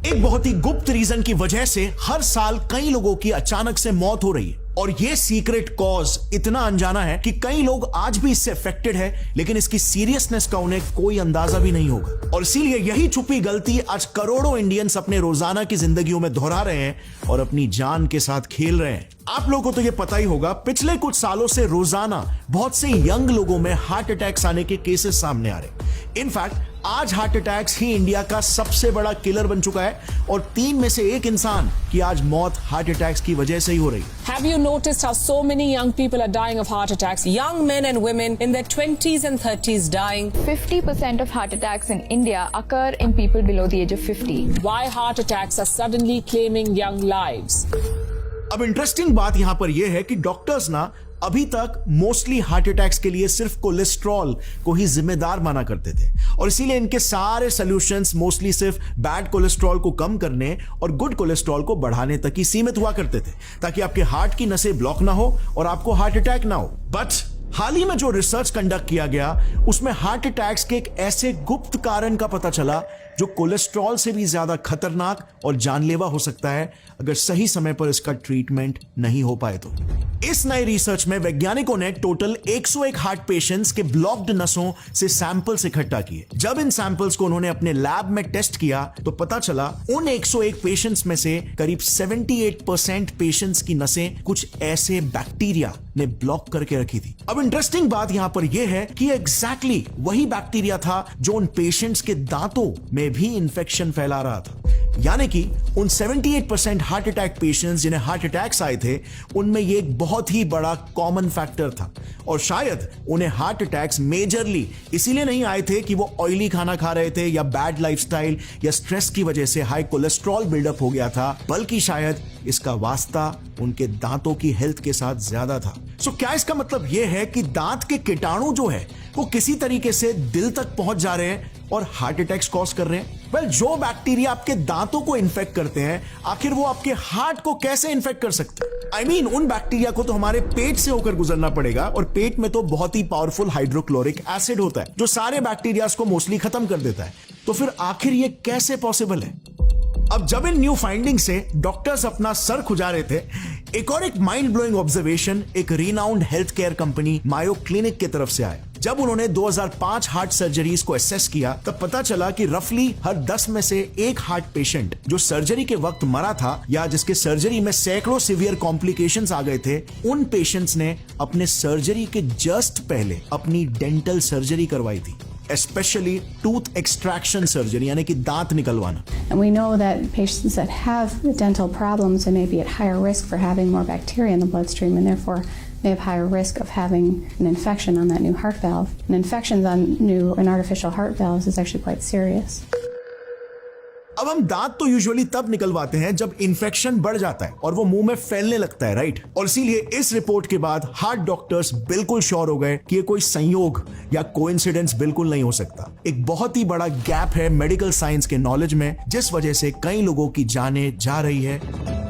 एक बहुत ही गुप्त रीजन की वजह से हर साल कई लोगों की अचानक से मौत हो रही है और यह सीक्रेट कॉज इतना अनजाना है कि कई लोग आज भी इससे अफेक्टेड है, लेकिन इसकी सीरियसनेस का उन्हें कोई अंदाजा भी नहीं होगा। और इसीलिए यही छुपी गलती आज करोड़ों इंडियंस अपने रोजाना की जिंदगियों में दोहरा रहे हैं और अपनी जान के साथ खेल रहे हैं। आप लोगों को तो यह पता ही होगा, पिछले कुछ सालों से रोजाना बहुत से यंग लोगों में हार्ट अटैक्स आने के केसेस सामने आ रहे। इनफैक्ट आज हार्ट अटैक्स ही इंडिया का सबसे बड़ा किलर बन चुका है और 3 में से 1 इंसान की आज मौत हार्ट अटैक्स की वजह से ही हो रही है। Have you noticed how so many young people are dying of heart attacks? Young men and women in their 20s and 30s dying. 50% of heart attacks in India occur in people below the age of 50. Why heart attacks are suddenly claiming young lives? अब interesting बात यहां पर यह है कि doctors ना अभी तक मोस्टली हार्ट अटैक्स के लिए सिर्फ कोलेस्ट्रॉल को ही जिम्मेदार माना करते थे और इसीलिए इनके सारे सॉल्यूशंस मोस्टली सिर्फ बैड कोलेस्ट्रॉल को कम करने और गुड कोलेस्ट्रॉल को बढ़ाने तक ही सीमित हुआ करते थे, ताकि आपके हार्ट की नसें ब्लॉक ना हो और आपको हार्ट अटैक ना हो। बट हाल ही में जो रिसर्च कंडक्ट किया गया उसमें हार्ट अटैक्स के एक ऐसे गुप्त कारण का पता चला जो कोलेस्ट्रॉल से भी ज्यादा खतरनाक और जानलेवा हो सकता है अगर सही समय पर इसका ट्रीटमेंट नहीं हो पाए तो। इस नए रिसर्च में वैज्ञानिकों ने टोटल 101 हार्ट पेशेंट्स के ब्लॉक्ड नसों से सैंपल्स इकट्ठा किए। जब इन सैंपल्स को उन्होंने अपने लैब में टेस्ट किया तो पता चला उन 101 पेशेंट्स में से करीब 78% पेशेंट्स की नसें कुछ ऐसे बैक्टीरिया ने ब्लॉक करके रखी थी। अब इंटरेस्टिंग बात यहां पर यह है कि एग्जैक्टली वही बैक्टीरिया था जो उन पेशेंट्स के दांतों में भी इंफेक्शन फैला रहा था। यानी कि उन 78% हार्ट अटैक पेशेंट्स जिन्हें हार्ट अटैक्स आए थे उनमें यह एक बहुत ही बड़ा कॉमन फैक्टर था और शायद उन्हें हार्ट अटैक्स मेजरली इसीलिए नहीं आए थे कि वो ऑयली खाना खा रहे थे या बैड लाइफस्टाइल या स्ट्रेस की वजह से हाई कोलेस्ट्रॉल बिल्डअप हो गया था, बल्कि शायद इसका वास्ता उनके दांतों की हेल्थ के साथ ज्यादा था। सो क्या इसका मतलब यह है कि दांत के कीटाणु जो है वो किसी तरीके से दिल तक पहुंच जा रहे हैं और हार्ट अटैक्स कॉज कर रहे हैं? जो बैक्टीरिया आपके दांतों को इन्फेक्ट करते हैं आखिर वो आपके हार्ट को कैसे इन्फेक्ट कर सकते हैं? उन बैक्टीरिया को तो हमारे पेट से होकर गुजरना पड़ेगा और पेट में तो बहुत ही पावरफुल हाइड्रोक्लोरिक एसिड होता है जो सारे बैक्टीरिया को मोस्टली खत्म कर देता है। तो फिर आखिर ये कैसे पॉसिबल है? अब जब इन न्यू फाइंडिंग से डॉक्टर्स अपना सर खुजा रहे थे, एक माइंड ब्लोइंग ऑब्जर्वेशन एक रीनाउंड हेल्थ केयर कंपनी मायो क्लिनिक की तरफ से आया। जब उन्होंने 2005 हार्ट सर्जरीज को एसेस किया तब पता चला कि रफली हर 10 में से 1 हार्ट पेशेंट जो सर्जरी के वक्त मरा था या जिसके सर्जरी में सैकड़ों सीवियर कॉम्प्लिकेशंस आ गए थे, उन पेशेंट्स ने अपने सर्जरी के जस्ट पहले अपनी डेंटल सर्जरी करवाई थी, especially tooth extraction surgery, यानी कि दांत निकलवाना। And we know that patients that have dental problems they may be at higher risk for having more bacteria in the bloodstream and therefore may have higher risk of having an infection on that new heart valve. And infections on new and artificial heart valves is actually quite serious. अब हम दांत तो usually तब निकलवाते हैं जब infection बढ़ जाता है और वो मुंह में फैलने लगता है, राइट? और इसीलिए इस रिपोर्ट के बाद हार्ट डॉक्टर्स बिल्कुल श्योर हो गए कि ये कोई संयोग या कोइंसिडेंस बिल्कुल नहीं हो सकता। एक बहुत ही बड़ा गैप है मेडिकल साइंस के नॉलेज में जिस वजह से कई लोगों की जानें जा रही है।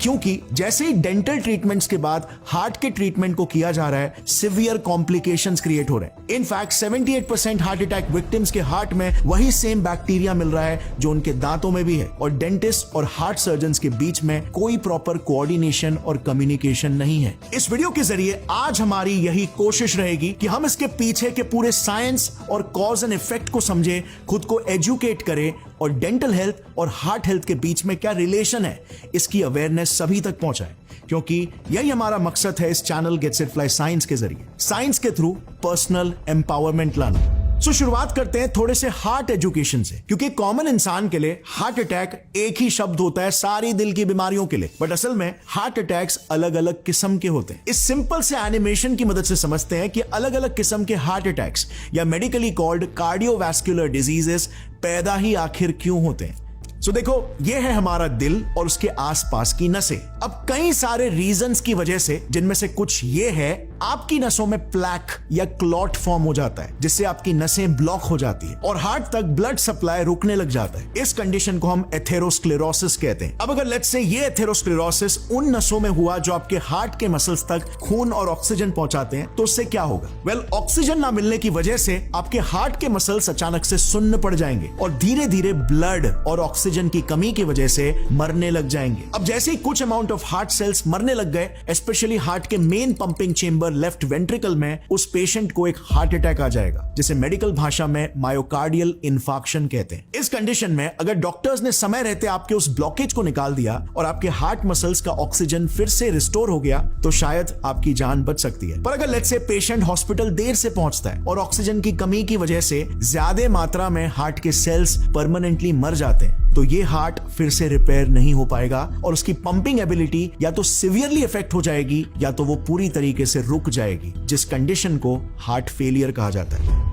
क्योंकि जैसे ही डेंटल ट्रीटमेंट्स के बाद हार्ट के ट्रीटमेंट को किया जा रहा है, सिवियर कॉम्प्लिकेशंस क्रिएट हो रहे हैं। इनफैक्ट 78% हार्ट अटैक विक्टिम्स के हार्ट में वही सेम बैक्टीरिया मिल रहा है जो उनके दांतों में भी है और डेंटिस्ट और हार्ट सर्जन्स के बीच में कोई प्रॉपर कोऑर्डिनेशन और कम्युनिकेशन नहीं है। इस वीडियो के जरिए आज हमारी यही कोशिश रहेगी कि हम इसके पीछे के पूरे साइंस और कॉज एंड इफेक्ट को समझे, खुद को एजुकेट करें और डेंटल हेल्थ और हार्ट हेल्थ के बीच में क्या रिलेशन है इसकी अवेयरनेस सभी तक पहुंचाए, क्योंकि यही हमारा मकसद है इस channel gets it fly science के जरिए, साइंस के थ्रू पर्सनल एम्पावरमेंट लाना। सो शुरुआत करते हैं थोड़े से हार्ट एजुकेशन से, क्योंकि कॉमन इंसान के लिए हार्ट अटैक एक ही शब्द होता है सारी दिल की बीमारियों के लिए, बट असल में हार्ट अटैक्स अलग अलग किस्म के होते हैं। इस सिंपल से एनिमेशन की मदद से समझते हैं कि अलग अलग किस्म के हार्ट अटैक्स या मेडिकली कॉल्ड कार्डियोवैस्कुलर डिजीजेस पैदा ही आखिर क्यों होते हैं। सो देखो, यह है हमारा दिल और उसके आसपास की नसें। अब कई सारे रीजंस की वजह से, जिनमें से कुछ ये है, आपकी नसों में प्लैक या क्लॉट फॉर्म हो जाता है, जिससे आपकी नसें ब्लॉक हो जाती है और हार्ट तक ब्लड सप्लाई रुकने लग जाता है। इस कंडीशन को हम एथेरोस्क्लेरोसिस कहते हैं। अब अगर लेट्स से ये एथेरोस्क्लेरोसिस उन नसों में हुआ जो आपके हार्ट के मसल्स तक खून और ऑक्सीजन पहुंचाते हैं, तो उससे क्या होगा? वेल, ऑक्सीजन ना मिलने की वजह से आपके हार्ट के मसल्स अचानक से सुन्न पड़ जाएंगे और धीरे धीरे ब्लड और ऑक्सीजन की कमी की वजह से मरने लग जाएंगे। अब जैसे ही कुछ अमाउंट ऑफ हार्ट सेल्स मरने लग गए, स्पेशली हार्ट के main pumping chamber left ventricle में, उस पेशेंट को एक हार्ट अटैक आ जाएगा, जिसे मेडिकल भाषा में मायोकार्डियल इन्फार्क्शन कहते हैं। इस कंडीशन में अगर डॉक्टर्स ने समय रहते आपके उस ब्लॉकेज को निकाल दिया और आपके हार्ट मसल्स का ऑक्सीजन फिर से रिस्टोर हो गया, तो शायद आपकी जान बच सकती है। पर अगर लेट्स से पेशेंट हॉस्पिटल देर से पहुंचता है और ऑक्सीजन की कमी की वजह से ज्यादा मात्रा में हार्ट के सेल्स परमानेंटली मर जाते हैं, तो ये हार्ट फिर से रिपेयर नहीं हो पाएगा और उसकी पंपिंग एबिलिटी या तो सीवियरली इफेक्ट हो जाएगी या तो वो पूरी तरीके से रुक जाएगी, जिस कंडीशन को हार्ट फेलियर कहा जाता है।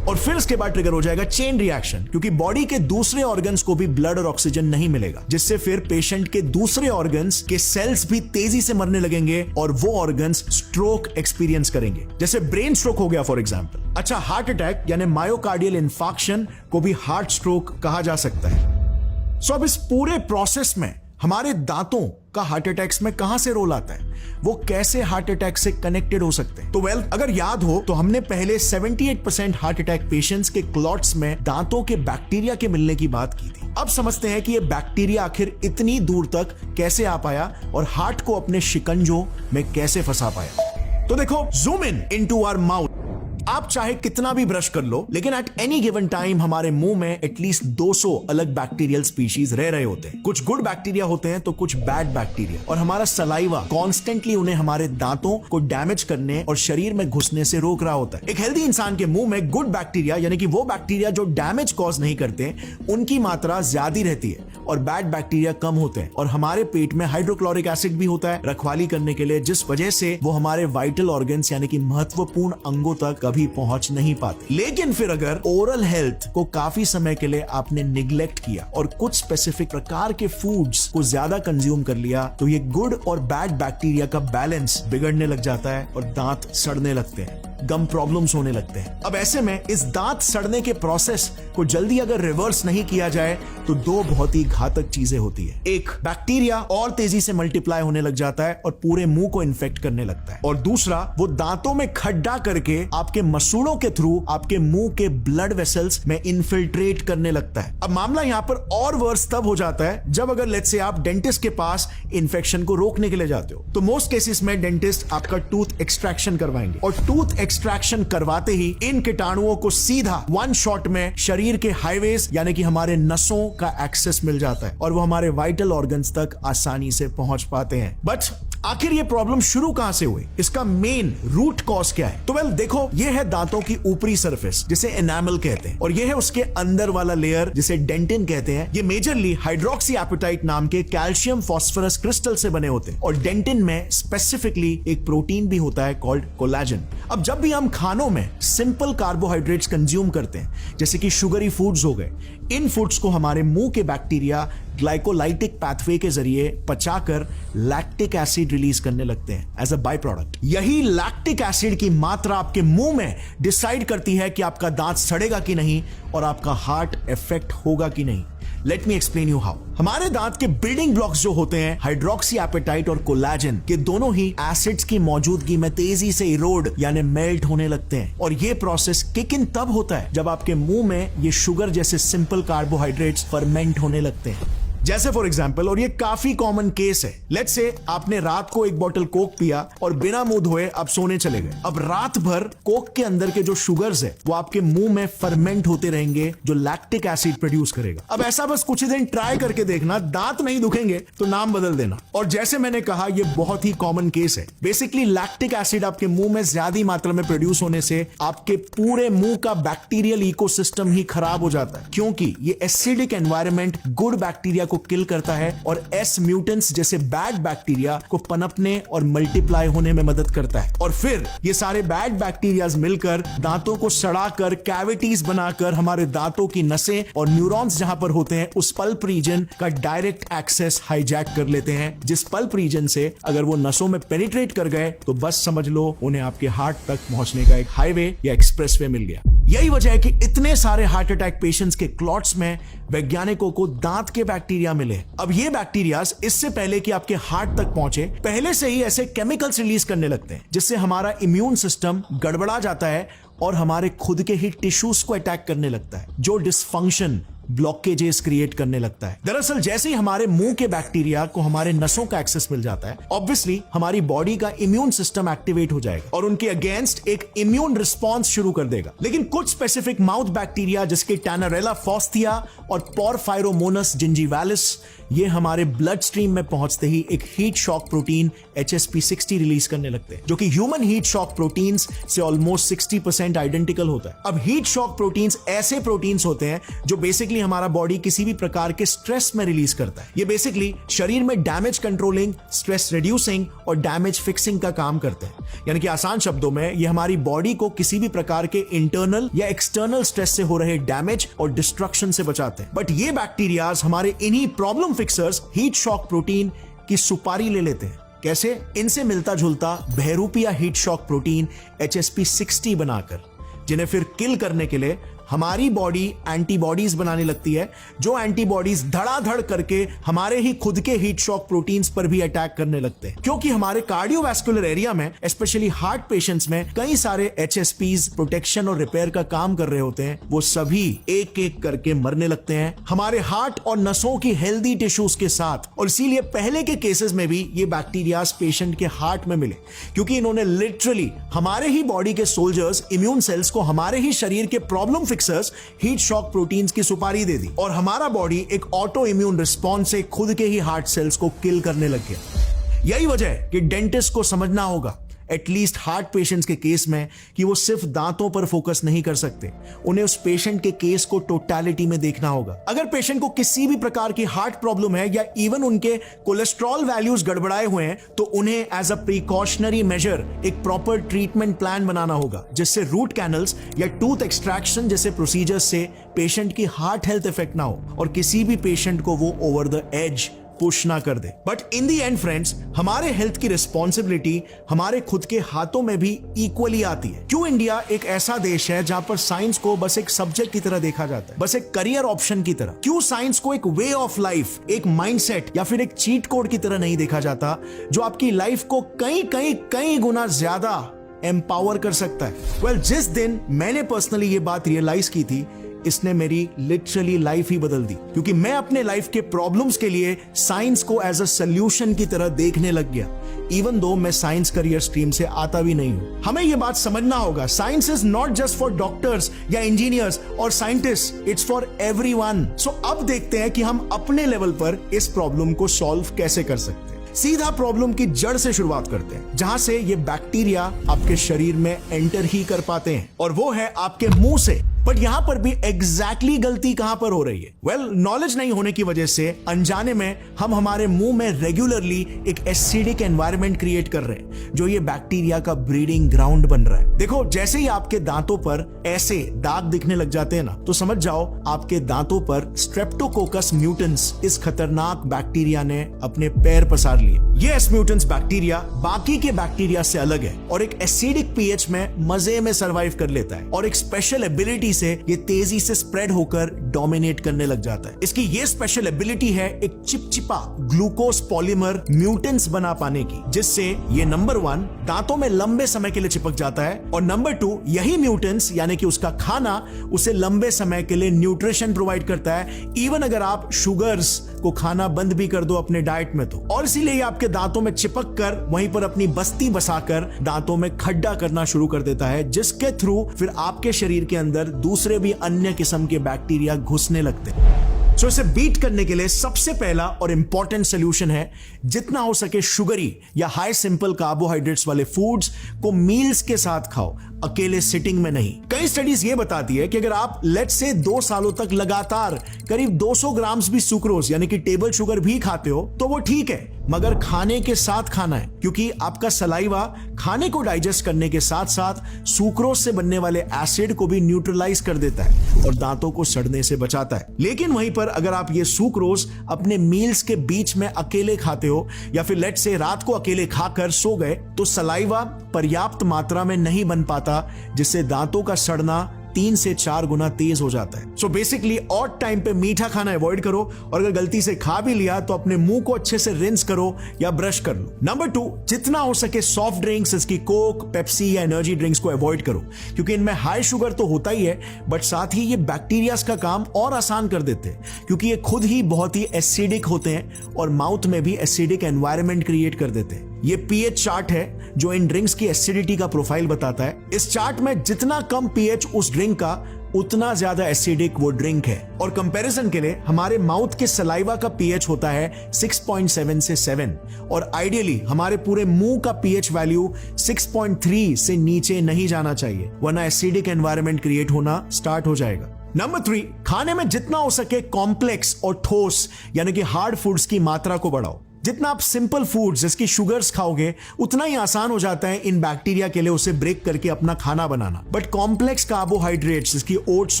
और फिर इसके बाद ट्रिगर हो जाएगा चेन रिएक्शन, क्योंकि बॉडी के दूसरे ऑर्गन्स को भी ब्लड और ऑक्सीजन नहीं मिलेगा, जिससे फिर पेशेंट के दूसरे ऑर्गन्स के सेल्स भी तेजी से मरने लगेंगे और वो ऑर्गन्स स्ट्रोक एक्सपीरियंस करेंगे, जैसे ब्रेन स्ट्रोक हो गया फॉर एग्जांपल। अच्छा, हार्ट अटैक यानी मायोकार्डियल इन्फार्क्शन को भी हार्ट स्ट्रोक कहा जा सकता है। सो अब इस पूरे प्रोसेस में हमारे दांतों का हार्ट अटैक्स में कहां से रोल आता है? वो कैसे हार्ट अटैक से कनेक्टेड हो सकते हैं? तो अगर याद हो तो हमने पहले 78% हार्ट अटैक पेशेंट्स के क्लॉट्स में दांतों के बैक्टीरिया के मिलने की बात की थी। अब समझते हैं कि ये बैक्टीरिया आखिर इतनी दूर तक कैसे आ पाया और हार्ट को अपने शिकंजों में कैसे फंसा पाया। तो देखो, zoom in into our mouth. आप चाहे कितना भी ब्रश कर लो, लेकिन एट एनी गिवन टाइम हमारे मुंह में एटलीस्ट 200 अलग बैक्टीरियल स्पीशीज रह रहे होते हैं। कुछ गुड बैक्टीरिया होते हैं तो कुछ बैड बैक्टीरिया, और हमारा सलाइवा कॉन्स्टेंटली उन्हें हमारे दांतों को डैमेज करने और शरीर में घुसने से रोक रहा होता है। एक हेल्दी इंसान के मुंह में गुड बैक्टीरिया यानी कि वो बैक्टीरिया जो डैमेज कॉज नहीं करते, उनकी मात्रा ज्यादा रहती है और बैड बैक्टीरिया कम होते हैं। और हमारे पेट में हाइड्रोक्लोरिक एसिड भी होता है रखवाली करने के लिए, जिस वजह से वो हमारे वाइटल ऑर्गन्स यानी कि महत्वपूर्ण अंगों तक भी पहुंच नहीं पाते। लेकिन फिर अगर ओरल हेल्थ को काफी समय के लिए आपने निग्लेक्ट किया और कुछ स्पेसिफिक प्रकार के फूड्स को ज्यादा कंज्यूम कर लिया, तो ये गुड और बैड बैक्टीरिया का बैलेंस बिगड़ने लग जाता है और दांत सड़ने लगते हैं, गम प्रॉब्लम्स होने लगते हैं। अब ऐसे में इस दांत सड़ने के प्रोसेस को जल्दी अगर रिवर्स नहीं किया जाए तो दो बहुत ही घातक चीजें होती है। एक, बैक्टीरिया और तेजी से मल्टीप्लाई होने लग जाता है और पूरे मुंह को इन्फेक्ट करने लगता है, और दूसरा, वो दांतों में खड्डा करके आपके मसूड़ों के थ्रू आपके मुंह के ब्लड वेसल्स में इन्फिल्ट्रेट करने लगता है। अब मामला यहां पर और वर्स तब हो जाता है जब अगर लेट्स से आप डेंटिस्ट के पास इन्फेक्शन को रोकने के लिए जाते हो, तो मोस्ट केसेस में डेंटिस्ट आपका टूथ एक्सट्रैक्शन करवाएंगे और टूथ एक्सट्रैक्शन करवाते ही इन कीटाणुओं को सीधा वन शॉट में शरीर के हाईवेज यानी कि हमारे नसों का एक्सेस मिल जाता है और वो हमारे वाइटल ऑर्गन्स तक आसानी से पहुंच पाते हैं। बट आखिर ये प्रॉब्लम शुरू कहां से हुई? इसका मेन रूट कॉज क्या है? तो देखो, ये है दांतों की ऊपरी सरफेस जिसे एनामल कहते हैं, और ये है उसके अंदर वाला लेयर जिसे डेंटिन कहते हैं। ये मेजरली हाइड्रोक्सी एपेटाइट नाम के कैल्शियम फॉस्फोरस क्रिस्टल से बने होते हैं, और डेंटिन में स्पेसिफिकली एक प्रोटीन भी होता है कॉल्ड कोलेजन। अब जब भी हम खानों में सिंपल कार्बोहाइड्रेट्स कंज्यूम करते हैं, जैसे कि शुगरी फूड्स हो गए, इन फूड्स को हमारे मुंह के बैक्टीरिया ग्लाइकोलाइटिक पाथवे के जरिए पचाकर लैक्टिक एसिड रिलीज करने लगते हैं एज अ बाय प्रोडक्ट। यही लैक्टिक एसिड की मात्रा आपके मुंह में डिसाइड करती है कि आपका दांत सड़ेगा कि नहीं और आपका हार्ट इफेक्ट होगा कि नहीं। Let me explain you how. हमारे दांत के बिल्डिंग ब्लॉक्स जो होते हैं, हाइड्रोक्सी एपेटाइट और कोलेजन, के दोनों ही एसिड्स की मौजूदगी में तेजी से इरोड यानी मेल्ट होने लगते हैं, और ये प्रोसेस किक इन तब होता है जब आपके मुंह में ये शुगर जैसे सिंपल कार्बोहाइड्रेट्स फर्मेंट होने लगते हैं। जैसे फॉर एग्जाम्पल, और ये काफी कॉमन केस है, लेट्स से आपने रात को एक बोतल कोक पिया और बिना मुंह धोए आप सोने चले गए। अब रात भर कोक के अंदर के जो शुगर्स है वो आपके मुंह में फर्मेंट होते रहेंगे, जो लैक्टिक एसिड प्रोड्यूस करेगा। अब ऐसा बस कुछ ही दिन ट्राई करके देखना, दांत नहीं दुखेंगे तो नाम बदल देना। और जैसे मैंने कहा, ये बहुत ही कॉमन केस है। बेसिकली लैक्टिक एसिड आपके मुंह में ज्यादा मात्रा में प्रोड्यूस होने से आपके पूरे मुंह का बैक्टीरियल इकोसिस्टम ही खराब हो जाता है, क्योंकि ये एसिडिक एनवायरनमेंट गुड बैक्टीरिया को किल करता है और S म्यूटेंट्स जैसे बैड बैक्टीरिया को पनपने और मल्टीप्लाई होने में मदद करता है। और फिर ये सारे बैड बैक्टीरियाज मिलकर दांतों को सड़ाकर कैविटीज बनाकर हमारे दांतों की नसें और न्यूरॉन्स जहां पर होते हैं उस पल्प रीजन का डायरेक्ट एक्सेस हाईजैक कर लेते हैं, जिस पल्प रीजन से अगर वो नसों में पेनिट्रेट कर गए तो बस समझ लो उन्हें आपके हार्ट तक पहुंचने का एक हाईवे या एक्सप्रेसवे मिल गया। यही वजह है कि इतने सारे हार्ट अटैक पेशेंट्स के क्लॉट्स में वैज्ञानिकों को दांत के बैक्टीरिया मिले। अब ये बैक्टीरिया इससे पहले कि आपके हार्ट तक पहुंचे पहले से ही ऐसे केमिकल्स रिलीज करने लगते हैं जिससे हमारा इम्यून सिस्टम गड़बड़ा जाता है और हमारे खुद के ही टिश्यूज को अटैक करने लगता है, जो डिसफंक्शन ब्लॉकेजेस क्रिएट करने लगता है। दरअसल जैसे ही हमारे मुंह के बैक्टीरिया को हमारे नसों का एक्सेस मिल जाता है, ऑब्वियसली हमारी बॉडी का इम्यून सिस्टम एक्टिवेट हो जाएगा और उनके अगेंस्ट एक इम्यून रिस्पॉन्स शुरू कर देगा। लेकिन कुछ स्पेसिफिक माउथ बैक्टीरिया जिसके टैनरेला फॉस्थिया और पोरफायरोमोनस जिंजीवालिस, ये हमारे ब्लड स्ट्रीम में पहुंचते ही एक heat shock protein HSP60 release करने लगते हैं, जो कि ह्यूमन हीट शॉक प्रोटीन्स से ऑलमोस्ट 60% आइडेंटिकल होता है। अब हीट शॉक प्रोटीन्स ऐसे प्रोटीन्स होते हैं जो बेसिकली हमारा बॉडी किसी भी प्रकार के स्ट्रेस में रिलीज करता है। ये बेसिकली शरीर में डैमेज कंट्रोलिंग, स्ट्रेस रिड्यूसिंग और डैमेज फिक्सिंग का काम करते हैं। यानी कि आसान शब्दों में ये हमारी बॉडी को किसी भी प्रकार के इंटरनल या एक्सटर्नल स्ट्रेस से हो रहे डैमेज और डिस्ट्रक्शन से बचाते हैं। बट ये बैक्टीरियाज हमारे इन्हीं problem fixers heat shock protein की सुपारी ले लेते हैं। कैसे? इनसे मिलता जुलता बहरूपिया हीट शॉक प्रोटीन HSP60 बनाकर, जिन्हें फिर किल करने के लिए हमारी बॉडी एंटीबॉडीज बनाने लगती है, जो एंटीबॉडीज धड़ाधड़ करके हमारे ही खुद के हीट शॉक प्रोटीन्स पर भी अटैक करने लगते हैं। क्योंकि हमारे कार्डियोवैस्कुलर एरिया में, स्पेशली हार्ट पेशेंट्स में, कई सारे HSPs प्रोटेक्शन और रिपेयर का काम कर रहे होते हैं, वो सभी एक एक करके मरने लगते हैं हमारे हार्ट और नसों की हेल्दी टिश्यूज के साथ। और इसीलिए पहले के केसेस में भी ये बैक्टीरियाज पेशेंट के हार्ट में मिले, क्योंकि इन्होंने लिटरली हमारे ही बॉडी के सोल्जर्स इम्यून सेल्स को हमारे ही शरीर के problem fixers heat shock proteins की सुपारी दे दी और हमारा बॉडी एक ऑटो इम्यून रिस्पॉन्स से खुद के ही हार्ट सेल्स को किल करने लग गया। यही वजह है कि डेंटिस्ट को समझना होगा, एटलीस्ट हार्ट पेशेंट्स के केस में, कि वो सिर्फ दांतों पर फोकस नहीं कर सकते, उन्हें उस पेशेंट के केस को टोटलिटी में देखना होगा। अगर पेशेंट को किसी भी प्रकार की हार्ट प्रॉब्लम है या इवन उनके कोलेस्ट्रॉल वैल्यूज गड़बड़ाए हुए हैं, तो उन्हें एज अ प्रिकॉशनरी मेजर एक प्रॉपर ट्रीटमेंट प्लान बनाना होगा, जिससे रूट कैनल्स या टूथ एक्सट्रैक्शन जैसे प्रोसीजर्स से पेशेंट की हार्ट हेल्थ इफेक्ट ना हो और किसी भी पेशेंट को वो ओवर द एज पुश ना कर दे। But in the end friends, हमारे हेल्थ की रिस्पॉन्सिबिलिटी हमारे खुद के हाथों में भी इक्वली आती है। क्यों इंडिया एक ऐसा देश है जहां पर साइंस को बस एक सब्जेक्ट की तरह देखा जाता है, बस एक करियर ऑप्शन की तरह? क्यों साइंस को एक वे ऑफ लाइफ, एक माइंडसेट या फिर एक चीट कोड की तरह नहीं देखा जाता, जो आपकी लाइफ को कई गुना ज्यादा एम्पावर कर सकता है? वेल, जिस दिन मैंने पर्सनली ये बात रियलाइज की थी, इसने मेरी लिटरली लाइफ ही बदल दी, क्योंकि मैं अपने लाइफ के प्रॉब्लम्स के लिए साइंस को एज अ सॉल्यूशन की तरह देखने लग गया, इवन दो मैं साइंस करियर स्ट्रीम से आता भी नहीं हूं। हमें यह बात समझना होगा, science is not just for doctors या इंजीनियर्स और साइंटिस्ट, इट्स फॉर एवरीवन। सो अब देखते हैं कि हम अपने लेवल पर इस प्रॉब्लम को सॉल्व कैसे कर सकते हैं। सीधा प्रॉब्लम की जड़ से शुरुआत करते हैं, जहां से ये बैक्टीरिया आपके शरीर में एंटर ही कर पाते हैं, और वो है आपके मुंह से। बट यहां पर भी एग्जैक्टली गलती कहां पर हो रही है? वेल, नॉलेज नहीं होने की वजह से अनजाने में हम हमारे मुंह में रेगुलरली एक एसिडिक एनवायरनमेंट क्रिएट कर रहे हैं, जो ये बैक्टीरिया का ब्रीडिंग ग्राउंड बन रहा है। देखो, जैसे ही आपके दांतों पर ऐसे दाग दिखने लग जाते हैं ना, तो समझ जाओ आपके दांतों पर स्ट्रेप्टोकोकस म्यूटेंस, इस खतरनाक बैक्टीरिया ने अपने पैर पसार लिए। ये एस म्यूटेंस बैक्टीरिया बाकी के बैक्टीरिया से अलग है और एक एसिडिक पीएच में मजे में सर्वाइव कर लेता है, और एक स्पेशल एबिलिटी से ये तेजी से स्प्रेड होकर डोमिनेट करने लग जाता है। इसकी ये स्पेशल एबिलिटी है एक चिपचिपा ग्लूकोज पॉलीमर म्यूटेंट्स बना पाने की, जिससे ये नंबर 1 दांतों में लंबे समय के लिए चिपक जाता है, और नंबर 2 यही म्यूटेंट्स यानी कि उसका खाना उसे लंबे समय के लिए न्यूट्रिशन प्रोवाइड करता है, इवन अगर आप शुगर्स को खाना बंद भी कर दो अपने डाइट में तो। और इसीलिए आपके दांतों में चिपक कर वहीं पर अपनी बस्ती बसाकर दांतों में खड्डा करना शुरू कर देता है, जिसके थ्रू फिर आपके शरीर के अंदर दूसरे भी अन्य किस्म के बैक्टीरिया घुसने लगते हैं। सो इसे बीट करने के लिए सबसे पहला और इंपॉर्टेंट सोल्यूशन है, जितना हो सके शुगरी या हाई सिंपल कार्बोहाइड्रेट्स वाले फूड्स को मील्स के साथ खाओ, अकेले सिटिंग में नहीं। कई नई स्टडीज ये बताती है कि अगर आप लेट्स से 2 सालों तक लगातार करीब 200 ग्राम्स भी सुक्रोज यानी कि टेबल शुगर भी खाते हो तो वो ठीक है, मगर खाने के साथ खाना है, क्योंकि आपका सलाइवा खाने को डाइजेस्ट करने के साथ साथ सुक्रोज से बनने वाले एसिड को भी न्यूट्रलाइज कर देता है और दांतों को सड़ने से बचाता है। लेकिन वहीं पर अगर आप ये सुक्रोज अपने मील्स के बीच में अकेले खाते हो या फिर लेट्स से रात को अकेले खाकर सो गए तो सलाइवा पर्याप्त मात्रा में नहीं बन पाता, जिससे दांतों का सड़ना 3 से 4 गुना तेज हो जाता है। सो बेसिकली ऑड टाइम पे मीठा खाना अवॉइड करो और अगर गलती से खा भी लिया तो अपने मुंह को अच्छे से रिंस करो या ब्रश कर लो। नंबर 2, जितना हो सके सॉफ्ट ड्रिंक्स, इसकी कोक, पेप्सी या एनर्जी ड्रिंक्स को अवॉइड करो, क्योंकि इनमें हाई शुगर तो होता ही है बट साथ ही ये बैक्टीरियाज का काम और आसान कर देते हैं, क्योंकि ये खुद ही बहुत ही एसिडिक होते हैं और माउथ में भी एसिडिक एनवायरनमेंट क्रिएट कर देते हैं। ये पीएच चार्ट है जो इन ड्रिंक्स की एसिडिटी का प्रोफाइल बताता है। इस चार्ट में जितना कम पीएच उस ड्रिंक का उतना ज्यादा एसिडिक वो ड्रिंक है। और कंपैरिजन के लिए हमारे माउथ के सलाइवा का पीएच होता है 6.7 से 7 और आइडियली हमारे पूरे मुंह का पीएच वैल्यू 6.3 से नीचे नहीं जाना चाहिए, वरना एसिडिक एनवायरनमेंट क्रिएट होना स्टार्ट हो जाएगा। नंबर 3, खाने में जितना हो सके कॉम्प्लेक्स और ठोस यानी कि हार्ड फूड्स की मात्रा को बढ़ाओ। जितना आप सिंपल फूड्स जिसकी शुगर्स खाओगे उतना ही आसान हो जाता है इन बैक्टीरिया के लिए उसे ब्रेक करके अपना खाना बनाना। बट कॉम्प्लेक्स कार्बोहाइड्रेट्स जिसकी ओट्स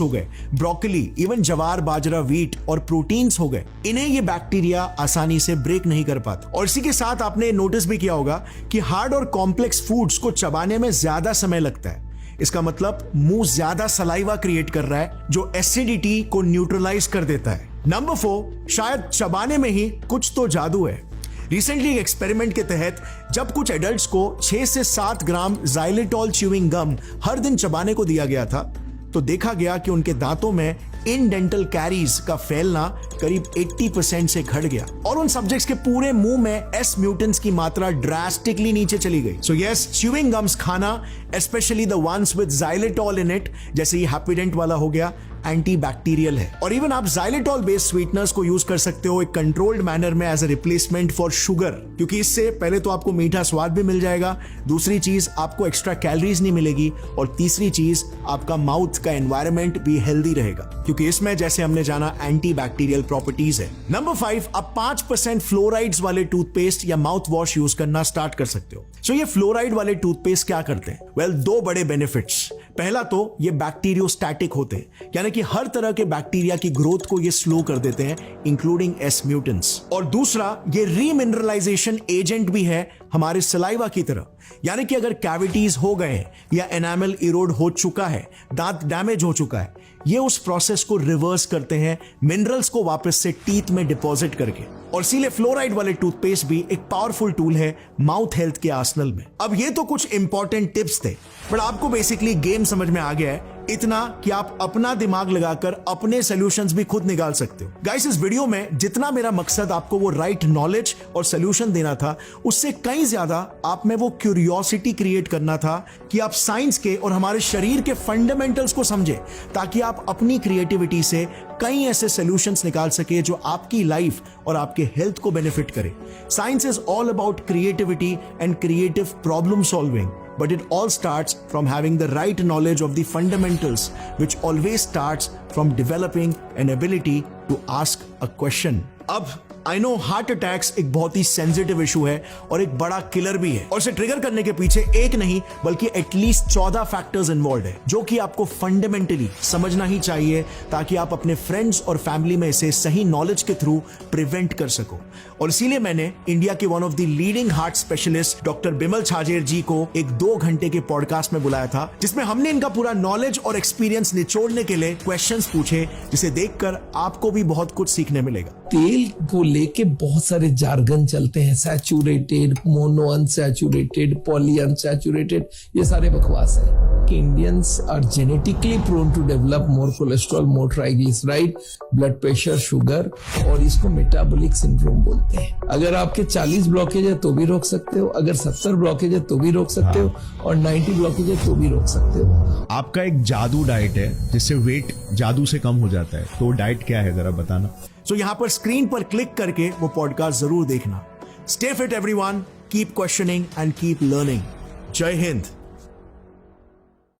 हो गए, ब्रोकली, इवन जवार, बाजरा, व्हीट और प्रोटीन्स हो गए, इन्हें ये बैक्टीरिया आसानी से ब्रेक नहीं कर पाता। और इसी के साथ आपने नोटिस भी किया होगा कि हार्ड और कॉम्प्लेक्स फूड्स को चबाने में ज्यादा समय लगता है। इसका मतलब मुंह ज्यादा सलाइवा क्रिएट कर रहा है जो एसिडिटी को न्यूट्रलाइज कर देता है। नंबर 4, शायद चबाने में ही कुछ तो जादू है। रिसेंटली एक एक्सपेरिमेंट के तहत जब कुछ एडल्ट्स को 6 से 7 ग्राम जाइलेटॉल च्यूइंग गम हर दिन चबाने को दिया गया था तो देखा गया कि उनके दांतों में इनडेंटल कैरीज का फैलना करीब 80% से घट गया और उन सब्जेक्ट्स के पूरे मुंह में एस म्यूटेंट्स की मात्रा ड्रास्टिकली नीचे चली गई। सो यस, च्यूइंग गम्स खाना, specially the ones with xylitol in it, जैसे ये हैप्पीडेंट वाला हो गया, एंटी बैक्टीरियल है। और इवन आप जाइलेटॉल बेस्ड स्वीटनर्स को यूज कर सकते हो एक कंट्रोल्ड मैनर में as a replacement for sugar, क्योंकि इससे पहले तो आपको मीठा स्वाद भी मिल जाएगा, दूसरी चीज आपको एक्स्ट्रा कैलोरीज नहीं मिलेगी और तीसरी चीज आपका माउथ का एनवायरनमेंट भी हेल्दी रहेगा, क्योंकि इसमें जैसे हमने जाना एंटी बैक्टीरियल प्रॉपर्टीज है। नंबर 5, आप 5% फ्लोराइड्स वाले टूथपेस्ट या माउथ वॉश यूज करना स्टार्ट कर सकते हो। सो ये फ्लोराइड वाले टूथपेस्ट क्या करते हैं? वेल, 2 बड़े बेनिफिट्स। पहला तो ये बैक्टीरियोस्टैटिक होते हैं, यानी कि हर तरह के बैक्टीरिया की ग्रोथ को ये स्लो कर देते हैं, इंक्लूडिंग एस म्यूटेंट्स। और दूसरा, ये रीमिनरलाइजेशन एजेंट भी है हमारे सलाइवा की तरह, यानी कि अगर कैविटीज हो गए या एनामल इरोड हो चुका है, दांत डैमेज हो चुका है, ये उस प्रोसेस को रिवर्स करते हैं मिनरल्स को वापस से टीथ में डिपॉजिट करके। और इसीलिए फ्लोराइड वाले टूथपेस्ट भी एक पावरफुल टूल है माउथ हेल्थ के आर्सेनल में। अब ये तो कुछ इंपॉर्टेंट टिप्स थे, बट आपको बेसिकली गेम समझ में आ गया है इतना कि आप अपना दिमाग लगाकर अपने सॉल्यूशंस भी खुद निकाल सकते हो। गाइस, इस वीडियो में जितना मेरा मकसद आपको वो राइट नॉलेज और सॉल्यूशन देना था, उससे कहीं ज्यादा आप में वो क्यूरियोसिटी क्रिएट करना था कि आप साइंस के और हमारे शरीर के फंडामेंटल्स को समझे, ताकि आप अपनी क्रिएटिविटी से कई ऐसे सॉल्यूशंस निकाल सके जो आपकी लाइफ और आपके हेल्थ को बेनिफिट करे। Science is all about creativity and creative problem solving, but it all starts from having the right knowledge of the fundamentals, which always starts from developing an ability to ask a question. अब I know heart attacks एक बहुत ही sensitive issue है और एक बड़ा killer भी है, और इसे ट्रिगर करने के पीछे एक नहीं बल्कि एटलीस्ट 14 फैक्टर्स इन्वॉल्व है, जो कि आपको फंडामेंटली समझना ही चाहिए ताकि आप अपने फ्रेंड्स और फैमिली में इसे सही नॉलेज के थ्रू प्रिवेंट कर सको। और इसीलिए मैंने इंडिया के one of the leading heart specialist doctor Bimal Chhajer ji को एक 2 घंटे के पॉडकास्ट में बुलाया था, जिसमें हमने इनका पूरा नॉलेज और एक्सपीरियंस निचोड़ने के लिए क्वेश्चंस पूछे, जिसे देखकर आपको भी बहुत कुछ सीखने मिलेगा। तेल को लेके बहुत सारे जार्गन चलते हैं, saturated, mono unsaturated, poly unsaturated, ये सारे बकवास है कि Indians are genetically prone to develop more cholesterol, more triglyceride, blood pressure, sugar, और इसको मेटाबॉलिक सिंड्रोम बोलते हैं। अगर आपके 40 ब्लॉकेज है तो भी रोक सकते हो, अगर 70 ब्लॉकेज है तो भी रोक सकते हो, और 90 ब्लॉकेज है तो भी रोक सकते हो। आपका एक जादू डाइट है जिससे वेट जादू से कम हो जाता है, तो डाइट क्या है जरा बताना। सो यहां पर स्क्रीन पर क्लिक करके वो पॉडकास्ट जरूर देखना। Stay fit everyone, keep questioning and keep learning. जय हिंद।